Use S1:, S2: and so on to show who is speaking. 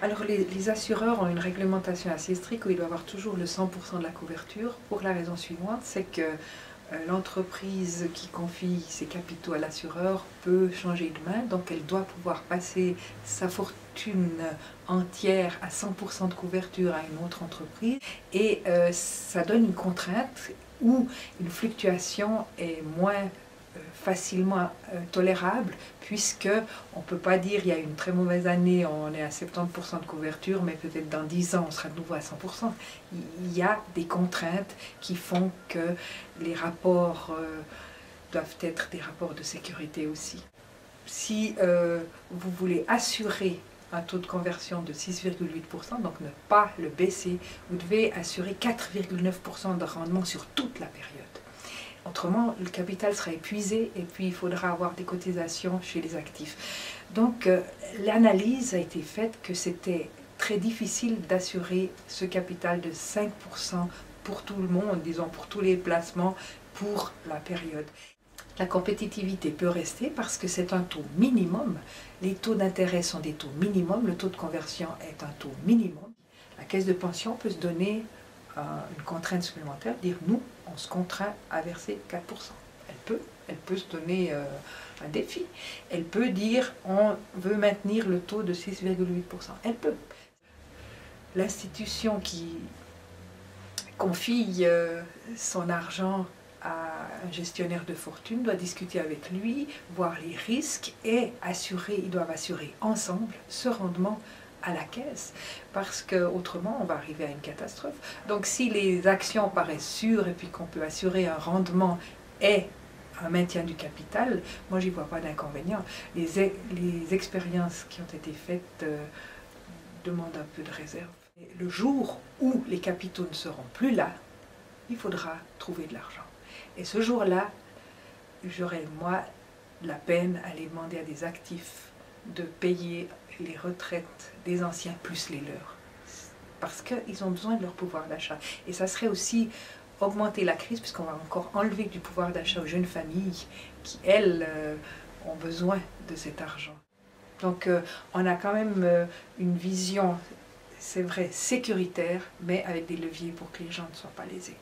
S1: Alors les assureurs ont une réglementation assez stricte où ils doivent avoir toujours le 100% de la couverture pour la raison suivante, c'est que l'entreprise qui confie ses capitaux à l'assureur peut changer de main, donc elle doit pouvoir passer sa fortune entière à 100% de couverture à une autre entreprise et ça donne une contrainte où une fluctuation est moins facilement tolérable puisque on ne peut pas dire il y a une très mauvaise année, on est à 70% de couverture, mais peut-être dans 10 ans on sera de nouveau à 100%. Il y a des contraintes qui font que les rapports doivent être des rapports de sécurité aussi. Si vous voulez assurer un taux de conversion de 6,8%, donc ne pas le baisser, vous devez assurer 4,9% de rendement sur toute la période. Autrement, le capital sera épuisé et puis il faudra avoir des cotisations chez les actifs. Donc l'analyse a été faite que c'était très difficile d'assurer ce capital de 5% pour tout le monde, disons pour tous les placements pour la période. La compétitivité peut rester parce que c'est un taux minimum. Les taux d'intérêt sont des taux minimums, le taux de conversion est un taux minimum. La caisse de pension peut se donner une contrainte supplémentaire, dire nous, on se contraint à verser 4%. Elle peut se donner un défi. Elle peut dire on veut maintenir le taux de 6,8%. Elle peut. L'institution qui confie son argent à un gestionnaire de fortune doit discuter avec lui, voir les risques et ils doivent assurer ensemble ce rendement à la caisse, parce qu'autrement on va arriver à une catastrophe. Donc si les actions paraissent sûres et puis qu'on peut assurer un rendement et un maintien du capital, moi j'y vois pas d'inconvénient. Les expériences qui ont été faites demandent un peu de réserve. Et le jour où les capitaux ne seront plus là, il faudra trouver de l'argent. Et ce jour-là, j'aurai moi la peine à aller demander à des actifs de payer les retraites des anciens plus les leurs. Parce qu'ils ont besoin de leur pouvoir d'achat. Et ça serait aussi augmenter la crise, puisqu'on va encore enlever du pouvoir d'achat aux jeunes familles qui, elles, ont besoin de cet argent. Donc on a quand même une vision, c'est vrai, sécuritaire, mais avec des leviers pour que les gens ne soient pas lésés.